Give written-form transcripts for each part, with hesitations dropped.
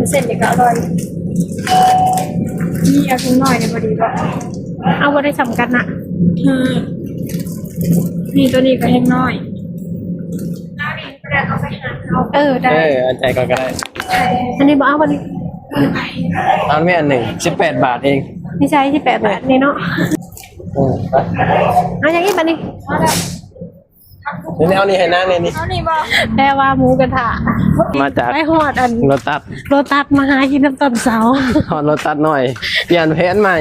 เส้นเด็กก็อร่อยนี่เอาทิ้งหน่อยในพอดีก็เอาไว้ได้สำคัญนะนี่ตัวนี้ก็แห้งน้อยได้อันใจก็ได้อันนี้บอกเอาวันนี้เอาไม่อันหนึ่ง18 บาทเองไม่ใช่18 บาทนี่เนาะเอาอย่างนี้มานี่นี่เอานี่ให้นั่งนี่แปลว่าหมูกระทะมาจากไปหอดอันโรตัสมาหากินน้ำต้นเสาหอดโรตัสหน่อยเปลี่ยนแผนใหม่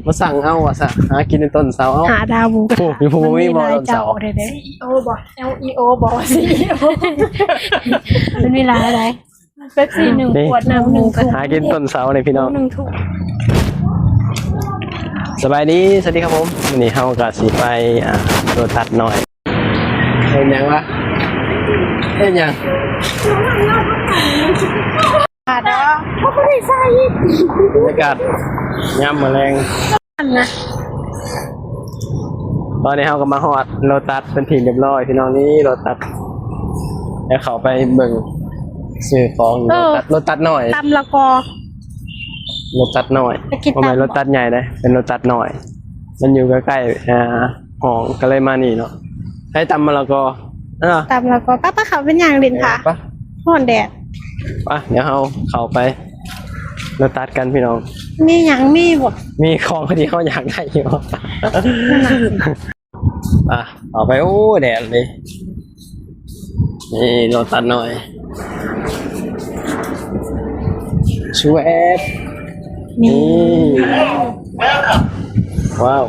มาสั่งเอาอ่ะสะหากินในต้นเสาเอาหาดาวหมูกระทะมีภูมิบอลต้นเสาCEO บอก LEO บอก CEO มันมีหลายอะไรเป๊ปซี่1 ขวดน้ำ1 หากินต้นเสาเลยพี่น้อง1 ถุงสบายดีสวัสดีครับผมวันนี้เฮากะสิไปโรตัสหน่อยเห็นยังวะเห็นยังเด้อเขาไม่ได้ใส่บรรยากาศย่ำแมลงนะตอนนี้เราก็มาฮอดโรตัสเป็นทีเรียบร้อยพี่น้องนี้โรตัสแล้วเขาไปเบิ่งซื้อของโรตัสหน่อยตำละกอโรตัสหน่อยทำไมโรตัสใหญ่เลยเป็นโรตัสหน่อยมันอยู่ใกล้ๆห้องก็เลยมานี่เนาะให้ตำมะละกอตำละกอป้าเขาเป็นอย่างลินค่ะห่อนแดดเดี๋ยวเขาไปโรตัสกันพี่น้องมีอย่างมีบ่มีของที่เขาอยากได้อยู่เอาไปโอ้แดดเลยนี่โรตัสหน่อยชูแอปนี่ว้าว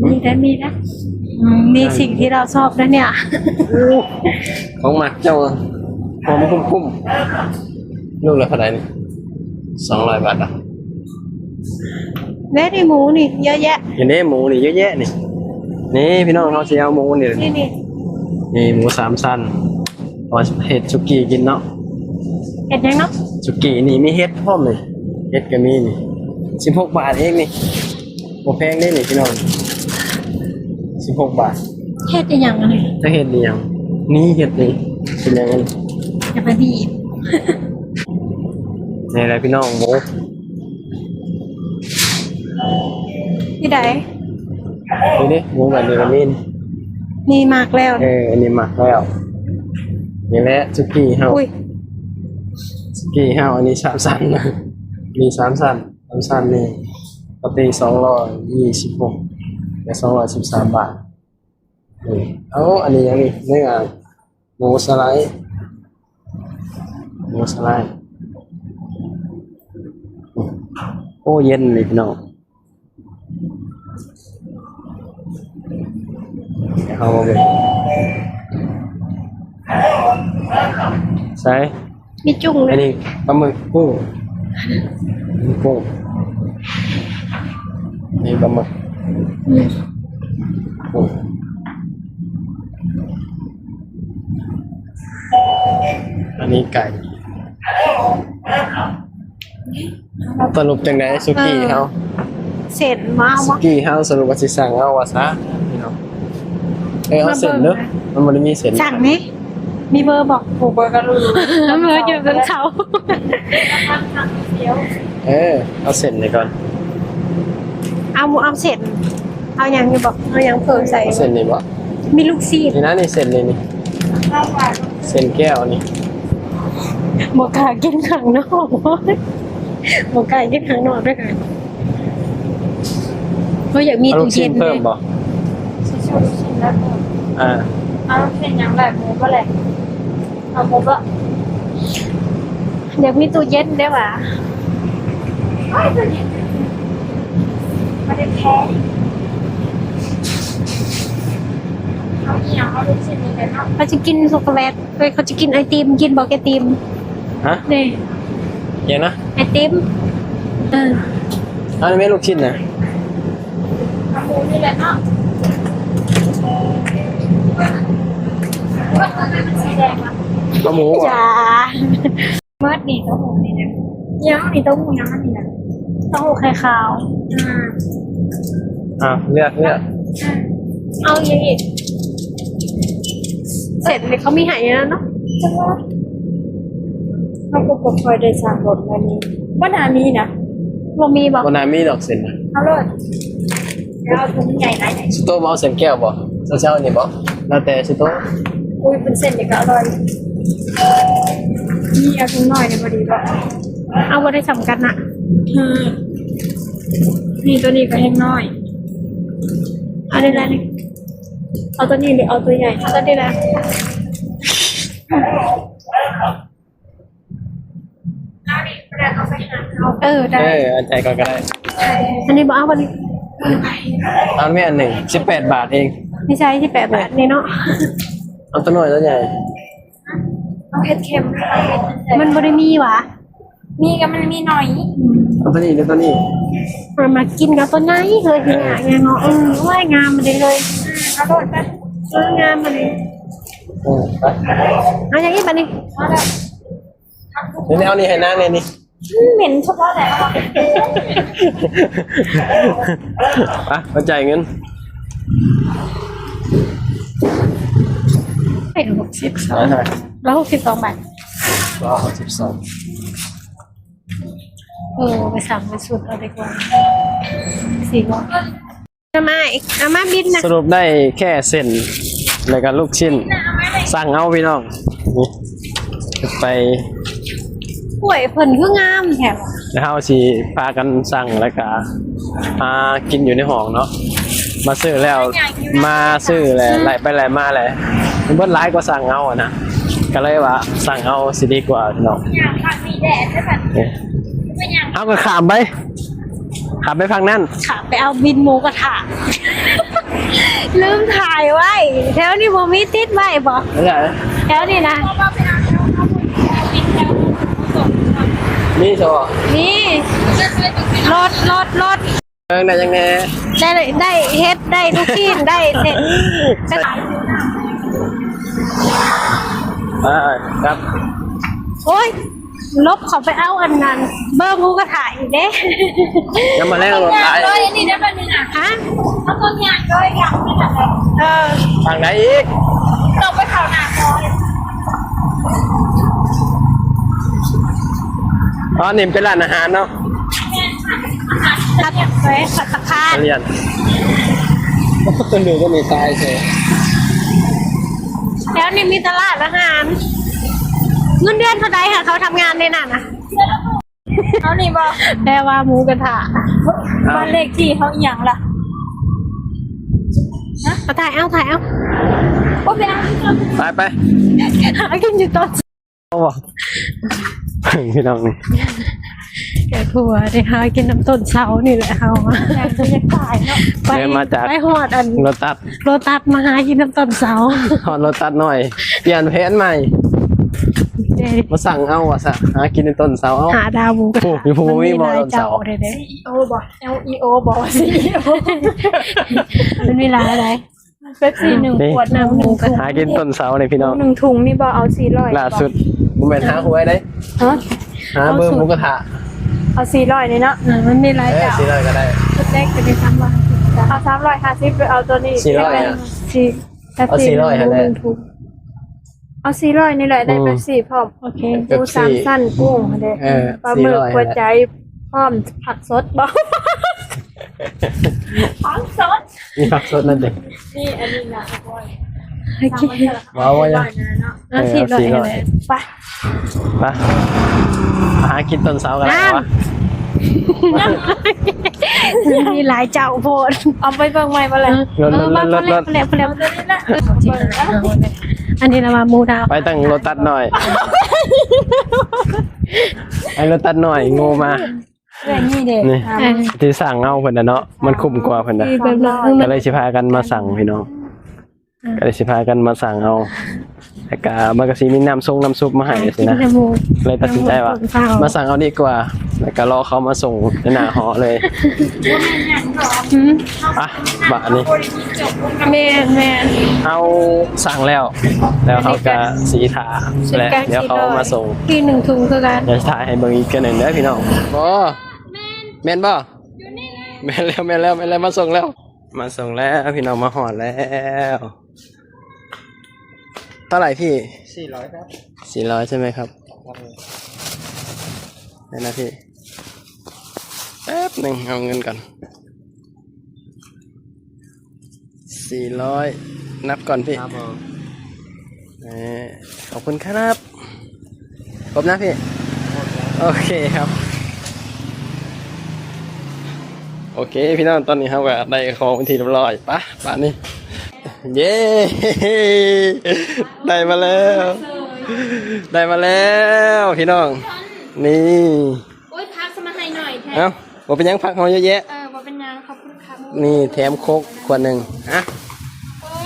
มีนะมีสิ่งที่เราชอบนะเนี่ยของหมักเจ้าหอมคุ้มลูกละเท่าไหร่นี่200 บาทเนื้อในหมูนี่เยอะแยะอย่างนี้หมูนี่เยอะแยะนี่พี่น้องเขาจะเอาหมูนี่หมู3 ชั้นเอาเห็ดสุกี้กินเนาะเห็ดยังเนาะสุกี้นี่มีเห็ดพร้อมเลยเห็ดก็มีนี่16 บาทเองนี่โมแพงได้นี่พี่น้อง16 บาทเห็ดอย่างอะไรจะเห็ดนี่ยังนี่เห็ดนี่เป็นยังไงจะไปดีนี่อะไรพี่น้องหมูที่ไหนนี่หมูแบบนี้มันมีมากแล้วอันนี้หมักแล้วนี่แหละสุกี้เฮาสุกี้เฮาอันนี้3 ชั้นนะมี3 ชั้น3 ชั้นนี่ปกติ226และ213 บาทอันนี้ยังนี่เนื้อหมูสไลด์โอ้เย็นเลยพี่น้องเอาไปใส่มีจุ่งเลยอันนี้ปลาหมึกกุ้งนี่ปลาหมึกกุ้งอันนี้ไก่สรุปจังได๋สุกี้เฮาเสร็จมาสุกี้เฮาสรุปว่าสิสั่งเอาว่าซะพี่น้องเอาเส้นเด้อมันบ่ได้มีเส้นสั่งมั้ยมีเบอร์บอกเบอร์ก็รู้เบอร์อยู่บนเขาเอาเส้นเลยก่อนเอาเส้นเอาอย่างนี้บอกเอาอย่างเพิ่มใส่เส้นนี่บ่มีลูกซีดนี่นะนี่เส้นนี่เส้นแก้วนี่หมกไก่กินข้างนอกหมกไก่กินข้างนอกด้วยกันเขาอยากมีตู้เย็นเพิ่มบ่เอาเส้นอย่างแบบหมูก็แหละเอาหมูก็อยากมีตู้เย็นได้ป่ะตู้เย็นไม่ได้แพ้เขาจะกินช็อกโกแลตเขาจะกินไอติมกินบอกไอติมนี่ยังนะไอติมอันนี้ไม่ลูกชิ้นนะหมูนี่แหละเนาะปลาหมูจ้าเมื่อนี่เต้าหู้นี่นะยังนี่เต้าหู้ยังนี่นะเต้าหู้ไข่ขาวเลือกเอาอย่างอีก เสร็จเนี่ยเขามีใหายแล้วเนาะ จังว่าเขาก็บ่ค่อยได้สั่งรถมานี้บ่น่ามีนะ บ่มีบอก วันนามีดอกเส้นนะ เอาเลยแล้วเอาถุงใหญ่ไหนไหน สโต๊ะมาเอาเส้นแก้วบ่เช้าๆนี่บ่แล้วแต่สโต๊ะ อุ้ยเป็นเส้นเด็กก็อร่อยนี่เอาถุงหน่อยเนี่ยพอดีป่ะ เอาบ่ได้สำคัญนะ นี่ตัวนี้ก็แห้งน้อย เอาได้แล้วนี่ เอาตัวนี้หรือเอาตัวใหญ่ เอาได้แล้วได้ อันใจก่อนก็ได้ อันนี้บอกเอาวันนี้ อันไม่อันหนึ่ง18 บาทเอง ไม่ใช่ที่8 บาทนี่เนาะ เอาตัวน้อยตัวใหญ่ เอาเห็ดเค็ม มันบ่ได้มีหวะ มีก็มันมีหน่อย เอาตัวนี้หรือตัวนี้ มันมากินกับต้นไม้เลยทีนี้เนาะว่ายงามมาเลย เอาโดดไป งามมาเลย ไป เอาอย่างนี้ปะนี่ มาแล้ว นี่เอานี่ให้นางเลยนี่ เหม็นเฉพาะแหละ ไปเข้าใจายเงิน เป็น62 แล้ว62 บาท 12 ไปสั่งไปสุดเอาดีกว่า400เอามาบินนะ สรุปได้แค่เส้นแล้วก็ลูกชิ้น สั่งเอาพี่น้องนี่ไป ป่วยเพิ่นคืองามแถว แล้วเฮาสิพากันสั่งแล้วก็กินอยู่ในห้องเนาะมาซื้อแล้วมาซื้อแหละไหลไปไหลมาแหละมันเบิดหลายกว่าสั่งเอาอะนะก็เลยว่าสั่งเอาสิดีกว่าพี่น้อง อย่างผักมีแดดใช่ป่ะ นี่ เป็นอย่าง เอาก็ข้ามไปฝั่งนั้น ค่ะไปเอาบินหมูกระทะ ลืมถ่ายไว้แถวนี้บ่มีติดไว้บ่ ไม่ใช่ แถวนี้นะ เพราะว่าไปเอาเอาบินแถวส่ง นี่โชว์ นี่รถ ได้ยังไง ได้เฮ็ดได้ลูกชิ้นได้เสร็จ ครับ โอ้ยลบเขาไปเอาอันนั้นเบอร์หมูกระทะอีกเด้ ยังมาแลกรถ อย่าง ไฟ เลยอันนี้ได้แบบนี้นะ ฮะ เอาตัวอย่างเลยอย่างนี้นะ ฝั่งไหนอีก เราไปข่าวหนาคอย อ๋อนี่เป็นร้านอาหารเนาะ ตัดไว้สัตคาด เรียนตัวหนึ่งก็มีตายเฉย แล้วนี่มีตลาดอาหารเงินเดือนเท่าใดค่ะเขาทำงานในนั้นนะ เอานี่บอก แปลว่าหมูกระทะ บ้านเลขที่เขาอย่างล่ะ เอาถ่ายเอา โอ้ไปเอาที่เรา ไป หากินอยู่ต้น เอาบอกพี่น้องนี่ แกผัวได้หากินน้ำต้นเสานี่แหละเขา อยากจะขายเนาะ ไป เดินมาจาก ไปหอดอัน รถตัด โรตัสมาหากินน้ำต้นเสา ถอนรถตัดหน่อย เปลี่ยนเพจใหม่ เด้ มาสั่งเอาอะสะหากินในต้นเสาเอา หาดาวหมูกระทะ โอ้มีภูมิบ่ต้นเสา เด้เด้ CEO บอก LEO บอก CEO มันมีร้านอะไร เป๊ปซี่หนึ่งขวด น้ำหมูกระทะ หากินต้นเสาเลยพี่น้อง หนึ่งถุงนี่บอกเอา400 ล่าสุดผมเป็นหาหวยได้ ฮะ หาเบอร์หมูกระทะ เอา400นี่เนาะ มันมีร้าน เออ เจ้า สิเลยก็ได้ ชุดแรกจะเป็น3 บาท เอา350ไปเอาตัวนี้ 400อะ สี่ เอา400ฮะเนี่ย เอา400นี่แหละได้เป๊ปซี่พร้อม โอเค ปูสามสั้นกุ้งเด้ เออ ปลาหมึก 400 หัวใจพร้อมผักสดบอกผักสด มีผักสดนั่นเอง นี่อันนี้นะทุกคน โอเค ว้าวว่ายัง เอา400เลย ไป ไปหากินต้นเสากันแล้ววะ มีหลายเจ้าโพด เอาไปเบิ่งใหม่มาเลย รถ เร็ว ตัวนี้นะเบิ่งนะ อันนี้เรามามูดาว ไปตั้งรถตัดหน่อยไอ้รถตัดหน่อยงูมา เรื่องนี้เด็ก นี่ที่สั่งเอาเพิ่นน่ะเนาะมันคุ้มกว่าเพิ่นน่ะ แบบนั้น ก็เลยสิพากันมาสั่งพี่น้องก็เลยสิพากันมาสั่งเอาแล้วก็มันก็สิมีน้ำซุปมาให้สินะ จมูก เลยตัดสินใจว่า มาสั่งเอาดีกว่าแล้วก็รอเขามาส่งในหน้าหอเลยอ่ะบะนี้ แมน เอาสั่งแล้วเขาก็สีทาและเดี๋ยวเขามาส่ง ที่1 ถุงคือกัน เดี๋ยวถ่ายให้เบิ่งอีกกันหนึ่งเด้อพี่น้องบ่แม่นบ่แม่นแล้วมาส่งแล้วพี่น้องมาหอดแล้ว เท่าไหร่พี่ 400ครับ 400ใช่ไหมครับได้นะพี่แป๊บหนึ่งเอาเงินก่อน400นับก่อนพี่ ครับผม ขอบคุณครับครบนะพี่โอเคครับโอเคพี่น้องตอนนี้ครับว่าได้ของเป็นทีเรียบร้อยปะป่านนี้เย้ได้มาแล้วได้มาแล้วพี่น้องนี่ โอ้ยพักสมาให้หน่อยแทน เอ้าว่าเป็นยังพักเขาเยอะแยะ บ่เป็นยังขอบคุณครับ นี่แถมโคกขวดหนึ่งฮะ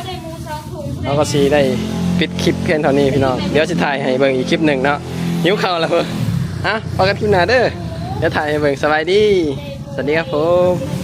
ได้หมู2 ถุง เราก็ซีได้ปิดคลิปเพียงเท่านี้พี่น้องเดี๋ยวจะถ่ายให้เบิ่งอีกคลิปหนึ่งเนาะหิวข้าวแล้วเพิ่นฮะพอกันคลิปหน้าเด้อเดี๋ยวถ่ายให้เบิ่งสบายดีสวัสดีครับผม